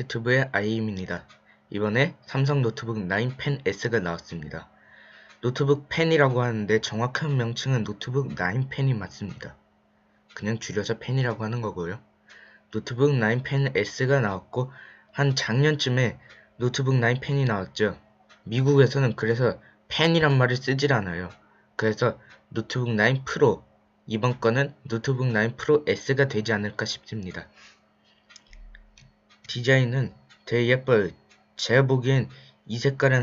유튜브의 아이임입니다. 이번에 삼성 노트북 9 펜 S가 나왔습니다. 노트북 펜이라고 하는데 정확한 명칭은 노트북 9 펜이 맞습니다. 그냥 줄여서 펜이라고 하는 거고요. 노트북 9 펜 S가 나왔고 한 작년쯤에 노트북 9 펜이 나왔죠. 미국에서는 그래서 펜이란 말을 쓰질 않아요. 그래서 노트북 9 프로, 이번 거는 노트북 9 프로 S가 되지 않을까 싶습니다. 디자인은 되게 예뻐요. 제가 보기엔 이 색깔은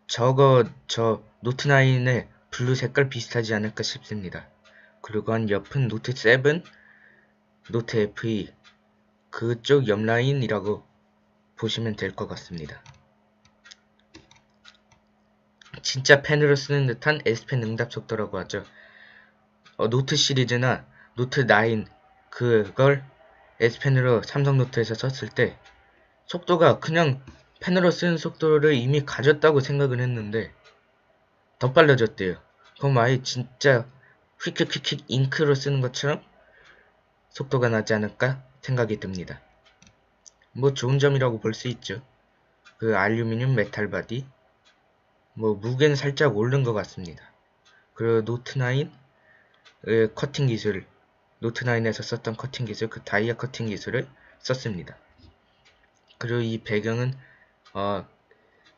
저 노트9의 블루 색깔 비슷하지 않을까 싶습니다. 그리고 한 옆은 노트7, 노트 FE 그쪽 옆 라인이라고 보시면 될 것 같습니다. 진짜 펜으로 쓰는 듯한 S펜 응답 속도라고 하죠. 노트 시리즈나 노트9 그걸 S펜으로 삼성 노트에서 썼을 때 속도가 그냥 펜으로 쓰는 속도를 이미 가졌다고 생각을 했는데 더 빨라졌대요. 그럼 아예 진짜 휙휙휙휙 잉크로 쓰는 것처럼 속도가 나지 않을까 생각이 듭니다. 뭐 좋은 점이라고 볼 수 있죠. 그 알루미늄 메탈 바디 뭐 무게는 살짝 오른 것 같습니다. 그리고 노트9의 커팅 기술, 노트9에서 썼던 커팅 기술, 그 다이아 커팅 기술을 썼습니다. 그리고 이 배경은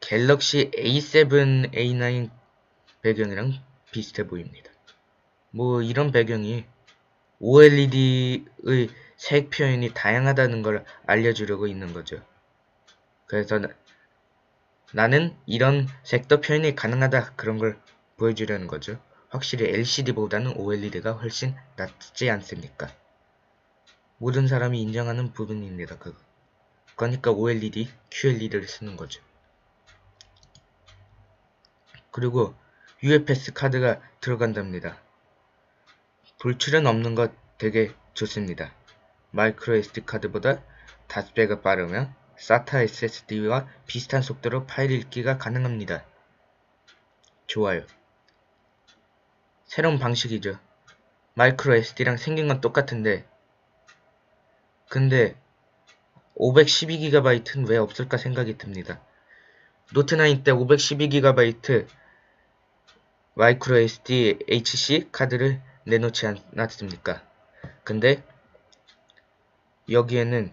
갤럭시 A7, A9 배경이랑 비슷해 보입니다. 뭐 이런 배경이 OLED의 색 표현이 다양하다는 걸 알려주려고 있는 거죠. 그래서 나는 이런 색도 표현이 가능하다 그런 걸 보여주려는 거죠. 확실히 LCD보다는 OLED가 훨씬 낫지 않습니까? 모든 사람이 인정하는 부분입니다. 그러니까 OLED, QLED를 쓰는 거죠. 그리고 UFS 카드가 들어간답니다. 돌출은 없는 것 되게 좋습니다. 마이크로 SD 카드보다 5배가 빠르며 SATA SSD와 비슷한 속도로 파일 읽기가 가능합니다. 좋아요. 새로운 방식이죠. 마이크로 SD랑 생긴 건 똑같은데 근데 512GB는 왜 없을까 생각이 듭니다. 노트9 때 512GB 마이크로 SD HC 카드를 내놓지 않았습니까? 근데 여기에는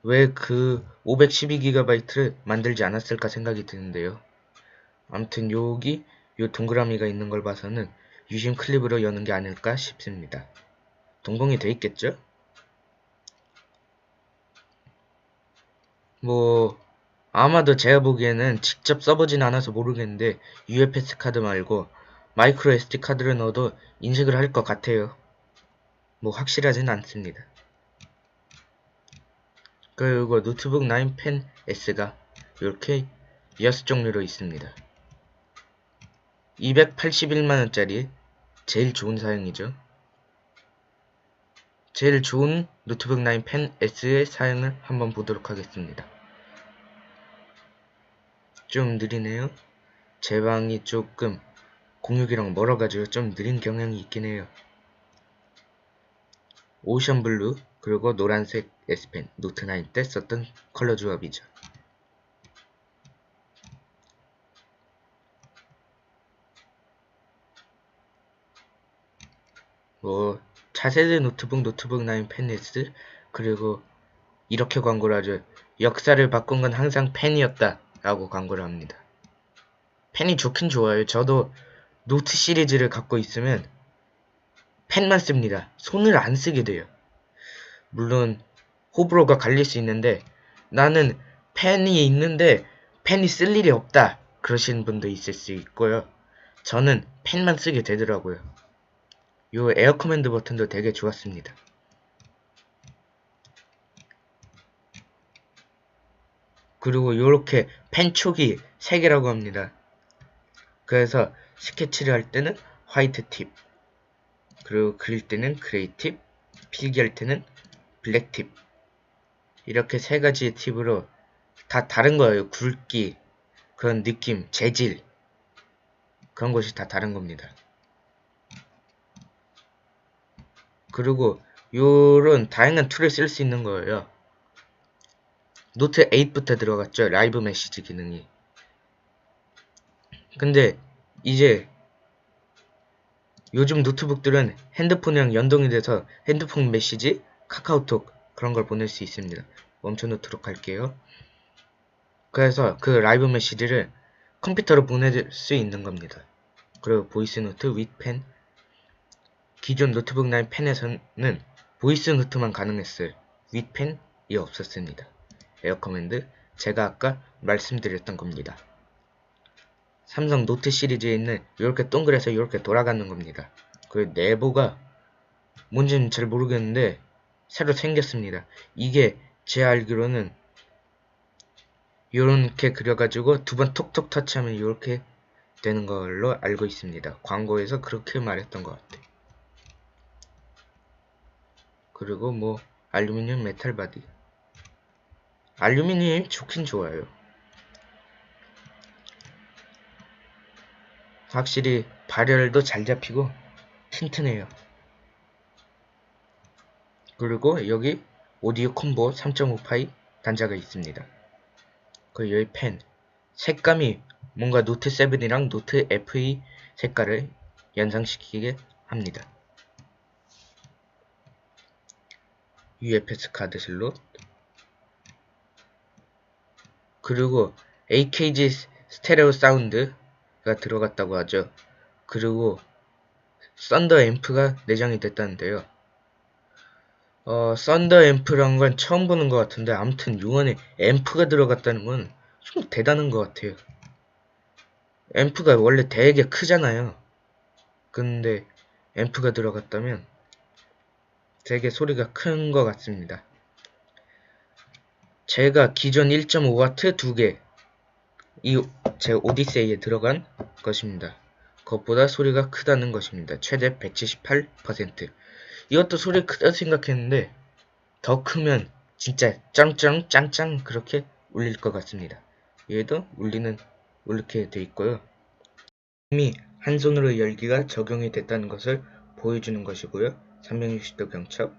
왜 그 512GB를 만들지 않았을까 생각이 드는데요. 아무튼 여기 요 동그라미가 있는 걸 봐서는 유심 클립으로 여는 게 아닐까 싶습니다. 동봉이 돼 있겠죠? 뭐 아마도 제가 보기에는 직접 써보진 않아서 모르겠는데 UFS 카드 말고 마이크로 SD 카드를 넣어도 인식을 할 것 같아요. 뭐 확실하진 않습니다. 그리고 노트북 9 펜 S가 이렇게 6종류로 있습니다. 281만원짜리 제일 좋은 사양이죠. 제일 좋은 노트북 9 펜 S의 사양을 한번 보도록 하겠습니다. 좀 느리네요. 제 방이 조금 공유기랑 멀어가지고 좀 느린 경향이 있긴 해요. 오션블루 그리고 노란색 S펜 노트9 때 썼던 컬러 조합이죠. 뭐 차세대 노트북 9 펜 S 그리고 이렇게 광고를 하죠. 역사를 바꾼 건 항상 펜이었다 라고 광고를 합니다. 펜이 좋긴 좋아요. 저도 노트 시리즈를 갖고 있으면 펜만 씁니다. 손을 안 쓰게 돼요. 물론 호불호가 갈릴 수 있는데 나는 펜이 있는데 펜이 쓸 일이 없다 그러시는 분도 있을 수 있고요. 저는 펜만 쓰게 되더라고요. 요 에어 커맨드 버튼도 되게 좋았습니다. 그리고 요렇게 펜 촉이 3개라고 합니다. 그래서 스케치를 할 때는 화이트 팁, 그리고 그릴 때는 그레이 팁, 필기할 때는 블랙 팁, 이렇게 3가지의 팁으로 다 다른 거예요. 굵기, 그런 느낌, 재질, 그런 것이 다 다른 겁니다. 그리고 요런 다양한 툴을 쓸 수 있는 거예요. 노트 8부터 들어갔죠. 라이브 메시지 기능이. 근데 이제 요즘 노트북들은 핸드폰이랑 연동이 돼서 핸드폰 메시지, 카카오톡 그런 걸 보낼 수 있습니다. 멈춰놓도록 할게요. 그래서 그 라이브 메시지를 컴퓨터로 보낼 수 있는 겁니다. 그리고 보이스 노트 with 펜. 기존 노트북 9 펜에서는 보이스 노트만 가능했어요. with 펜이 없었습니다. 에어 커맨드 제가 아까 말씀드렸던 겁니다. 삼성 노트 시리즈에 있는 이렇게 동그래서 이렇게 돌아가는 겁니다. 그 내부가 뭔지는 잘 모르겠는데 새로 생겼습니다. 이게 제 알기로는 요렇게 그려가지고 두 번 톡톡 터치하면 이렇게 되는 걸로 알고 있습니다. 광고에서 그렇게 말했던 것 같아요. 그리고 뭐 알루미늄 메탈 바디. 알루미늄이 좋긴 좋아요. 확실히 발열도 잘 잡히고 튼튼해요. 그리고 여기 오디오 콤보 3.5파이 단자가 있습니다. 그리고 여기 펜. 색감이 뭔가 노트 7이랑 노트 FE 색깔을 연상시키게 합니다. UFS 카드 슬롯. 그리고 AKG 스테레오 사운드가 들어갔다고 하죠. 그리고 썬더 앰프가 내장이 됐다는데요. 썬더 앰프란 건 처음 보는 것 같은데 아무튼 요 안에 앰프가 들어갔다는 건 좀 대단한 것 같아요. 앰프가 원래 되게 크잖아요. 근데 앰프가 들어갔다면 되게 소리가 큰 것 같습니다. 제가 기존 1.5W 2개 이 제 오디세이에 들어간 것입니다. 그것보다 소리가 크다는 것입니다. 최대 178%. 이것도 소리 크다 생각했는데 더 크면 진짜 짱짱 짱짱 그렇게 울릴 것 같습니다. 얘도 울리는 이렇게 돼 있고요. 이미 한 손으로 열기가 적용이 됐다는 것을 보여주는 것이고요. 360도 경첩.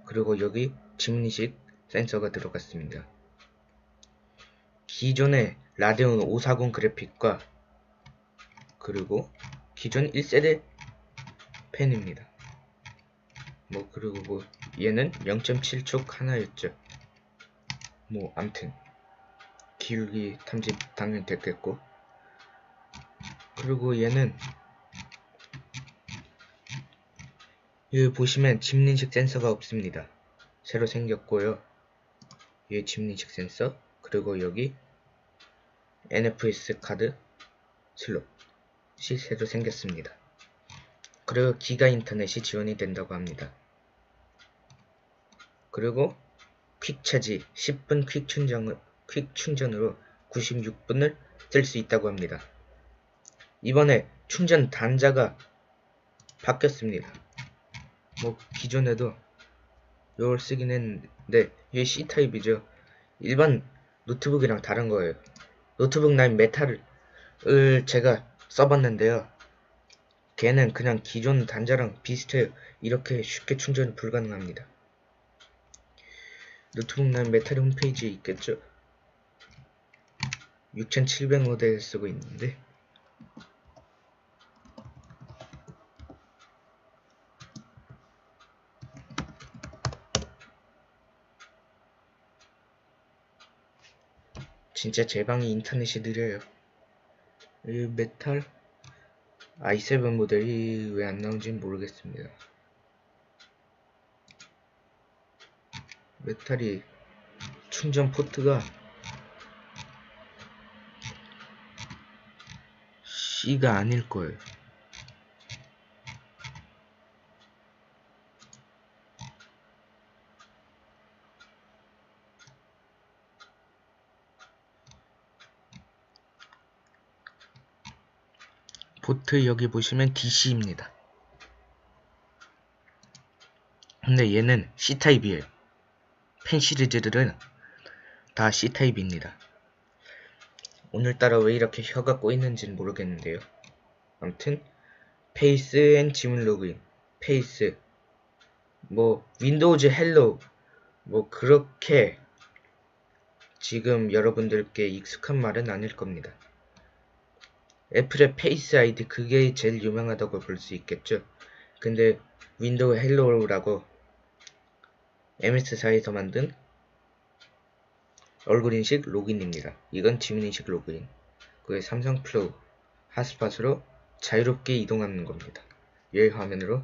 그리고 여기 지문인식 센서가 들어갔습니다. 기존의 라데온 540 그래픽과 그리고 기존 1세대 펜입니다. 뭐 그리고 뭐 얘는 0.7촉 하나였죠. 뭐 암튼 기울기 탐지 당연히 됐겠고. 그리고 얘는 여기 보시면 지문인식 센서가 없습니다. 새로 생겼고요. 여기 지문인식 센서, 그리고 여기 NFC 카드 슬롯이 새로 생겼습니다. 그리고 기가 인터넷이 지원이 된다고 합니다. 그리고 퀵차지 10분 퀵 충전으로 96분을 쓸 수 있다고 합니다. 이번에 충전 단자가 바뀌었습니다. 뭐 기존에도 이걸 쓰긴 했는데 이게 C타입이죠. 일반 노트북이랑 다른 거예요. 노트북 9 메탈을 제가 써봤는데요. 걔는 그냥 기존 단자랑 비슷해요. 이렇게 쉽게 충전이 불가능합니다. 노트북 9 메탈 홈페이지에 있겠죠. 6700모델 쓰고 있는데 진짜 제 방이 인터넷이 느려요. 이 메탈 i7 모델이 왜 안 나온지는 모르겠습니다. 메탈이 충전 포트가 C가 아닐 거예요. 포트 여기 보시면 DC입니다. 근데 얘는 C타입이에요. 펜 시리즈들은 다 C타입입니다. 오늘따라 왜 이렇게 혀가 꼬이는지는 모르겠는데요. 아무튼 페이스 앤 지문 로그인, 페이스, 뭐 윈도우즈 헬로우, 뭐 그렇게 지금 여러분들께 익숙한 말은 아닐 겁니다. 애플의 페이스 아이디 그게 제일 유명하다고 볼 수 있겠죠. 근데 윈도우 헬로우라고 MS사에서 만든 얼굴인식 로그인입니다. 이건 지문인식 로그인. 그게 삼성 플로우 핫스팟으로 자유롭게 이동하는 겁니다. 여기 화면으로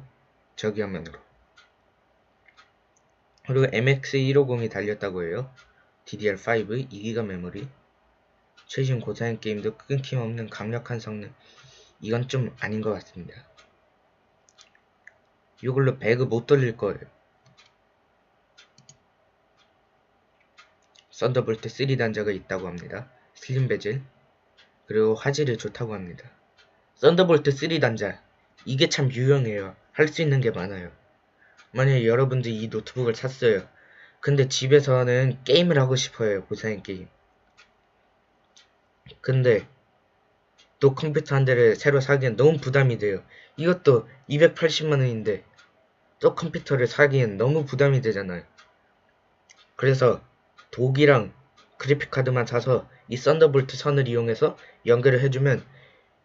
저기 화면으로. 그리고 MX150이 달렸다고 해요. DDR5 2GB 메모리, 최신 고사양 게임도 끊김없는 강력한 성능. 이건 좀 아닌 것 같습니다. 이걸로 배그 못 돌릴 거예요. 썬더볼트 3 단자가 있다고 합니다. 슬림 베젤, 그리고 화질이 좋다고 합니다. 썬더볼트 3 단자, 이게 참 유용해요. 할 수 있는 게 많아요. 만약에 여러분들이 이 노트북을 샀어요. 근데 집에서는 게임을 하고 싶어요. 고사양 게임. 근데 또 컴퓨터 한 대를 새로 사기엔 너무 부담이 돼요. 이것도 280만원인데 또 컴퓨터를 사기엔 너무 부담이 되잖아요. 그래서 독이랑 그래픽카드만 사서 이 썬더볼트 선을 이용해서 연결을 해주면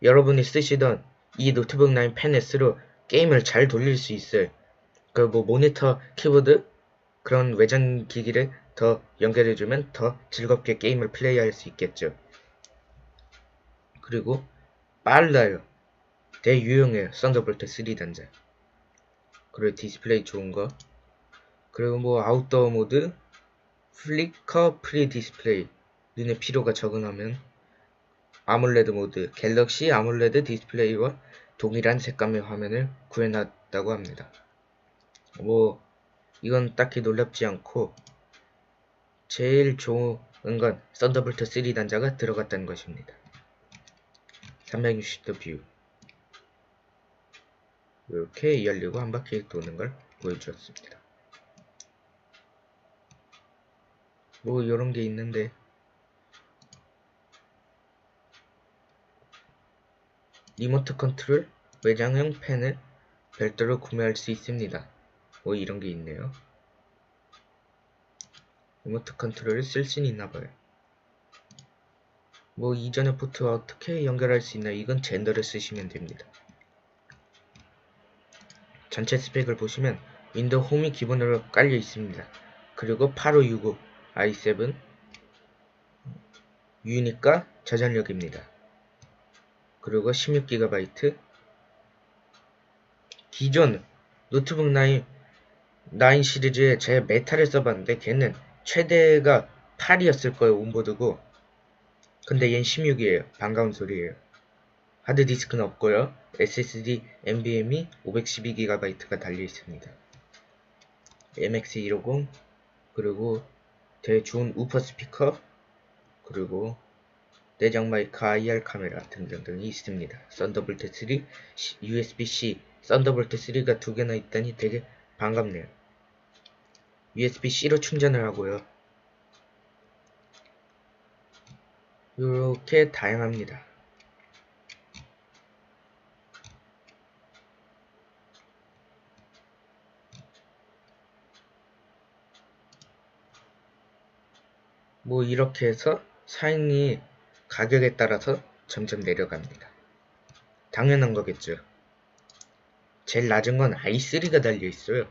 여러분이 쓰시던 이 노트북 라인 펜 S로 게임을 잘 돌릴 수 있어요. 그 뭐 모니터, 키보드 그런 외장 기기를 더 연결해주면 더 즐겁게 게임을 플레이할 수 있겠죠. 그리고 빨라요. 되게 유용해요. 썬더볼트 3 단자. 그리고 디스플레이 좋은거. 그리고 뭐 아웃도어 모드, 플리커 프리 디스플레이, 눈의 피로가 적응하면 아몰레드 모드, 갤럭시 아몰레드 디스플레이와 동일한 색감의 화면을 구현했다고 합니다. 뭐 이건 딱히 놀랍지 않고 제일 좋은 건 썬더볼트 3 단자가 들어갔다는 것입니다. 360도 뷰 이렇게 열리고 한 바퀴 도는 걸 보여주었습니다. 뭐 이런 게 있는데 리모트 컨트롤 외장형 펜을 별도로 구매할 수 있습니다. 뭐 이런 게 있네요. 리모트 컨트롤을 쓸 수는 있나봐요. 뭐 이전의 포트와 어떻게 연결할 수 있나, 이건 젠더를 쓰시면 됩니다. 전체 스펙을 보시면 윈도우 홈이 기본으로 깔려 있습니다. 그리고 8560 i7 유니까 저장력입니다. 그리고 16GB. 기존 노트북 9 시리즈에 제 메타를 써봤는데 걔는 최대가 8이었을 거예요. 온보드고. 근데 얜 16이에요. 반가운 소리예요. 하드디스크는 없고요. SSD NVMe 512GB가 달려있습니다. MX150 그리고 되게 좋은 우퍼 스피커 그리고 내장 마이크, IR 카메라 등등등이 있습니다. 썬더볼트 3, USB-C, 썬더볼트 3가 두 개나 있다니 되게 반갑네요. USB-C로 충전을 하고요. 이렇게 다양합니다. 뭐 이렇게 해서 사양이 가격에 따라서 점점 내려갑니다. 당연한 거겠죠. 제일 낮은 건 i3가 달려있어요.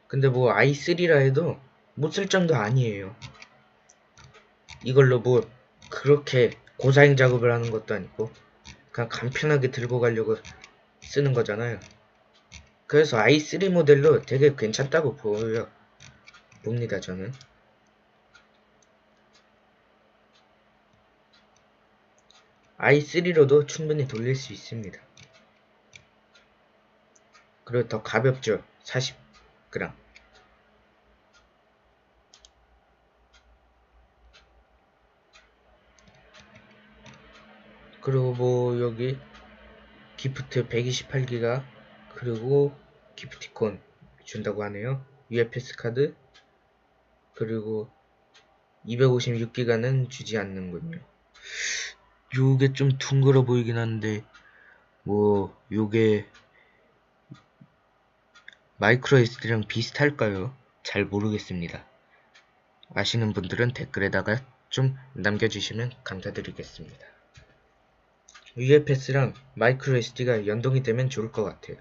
근데 뭐 i3라 해도 못 쓸 정도 아니에요. 이걸로 뭐 그렇게 고사양 작업을 하는 것도 아니고 그냥 간편하게 들고 가려고 쓰는 거잖아요. 그래서 i3 모델로 되게 괜찮다고 봅니다 저는. i3로도 충분히 돌릴 수 있습니다. 그리고 더 가볍죠. 40g. 그리고 뭐 여기 기프트 128기가 그리고 기프티콘 준다고 하네요. UFS 카드 그리고 256기가는 주지 않는군요. 요게 좀 둥글어 보이긴 한데 뭐 요게 마이크로 SD랑 비슷할까요? 잘 모르겠습니다. 아시는 분들은 댓글에다가 좀 남겨주시면 감사드리겠습니다. UFS랑 마이크로 SD가 연동이 되면 좋을 것 같아요.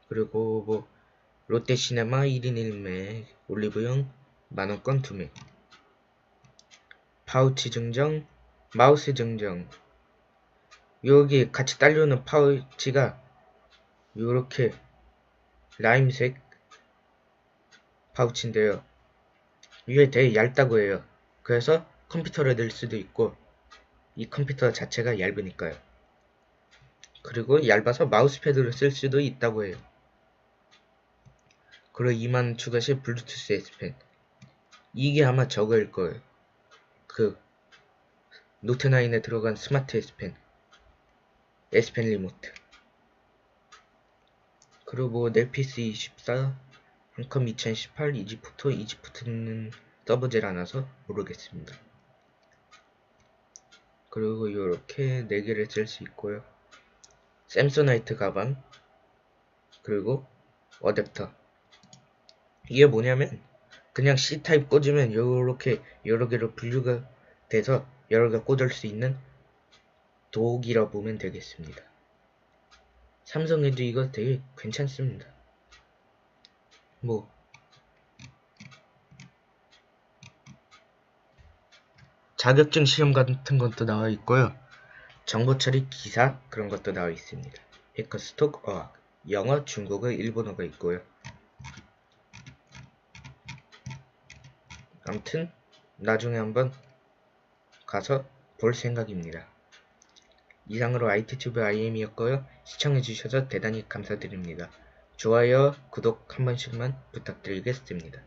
그리고 뭐 롯데시네마 1인 1매 올리브영 만원권 2매 파우치 증정 마우스 증정 여기 같이 딸려오는 파우치가 요렇게 라임색 파우치인데요. 이게 되게 얇다고 해요. 그래서 컴퓨터를 넣을 수도 있고 이 컴퓨터 자체가 얇으니까요. 그리고 얇아서 마우스패드로 쓸 수도 있다고 해요. 그리고 2만 추가 시 블루투스 S펜 이게 아마 저거일 거예요. 그 노트9에 들어간 스마트 S펜 리모트 그리고 뭐 넬피스 24 한컴 2018 이지프트는 써보질 않아서 모르겠습니다. 그리고 요렇게 4개를 쓸 수 있고요. 샘소나이트 가방 그리고 어댑터 이게 뭐냐면 그냥 C타입 꽂으면 요렇게 여러 개로 분류가 돼서 여러 개 꽂을 수 있는 도구라 보면 되겠습니다. 삼성에도 이거 되게 괜찮습니다. 뭐 자격증 시험 같은 것도 나와 있고요. 정보 처리 기사 그런 것도 나와 있습니다. 해커스톡 어학 영어, 중국어, 일본어가 있고요. 아무튼 나중에 한번 가서 볼 생각입니다. 이상으로 IT튜브 IM이었고요. 시청해주셔서 대단히 감사드립니다. 좋아요, 구독 한 번씩만 부탁드리겠습니다.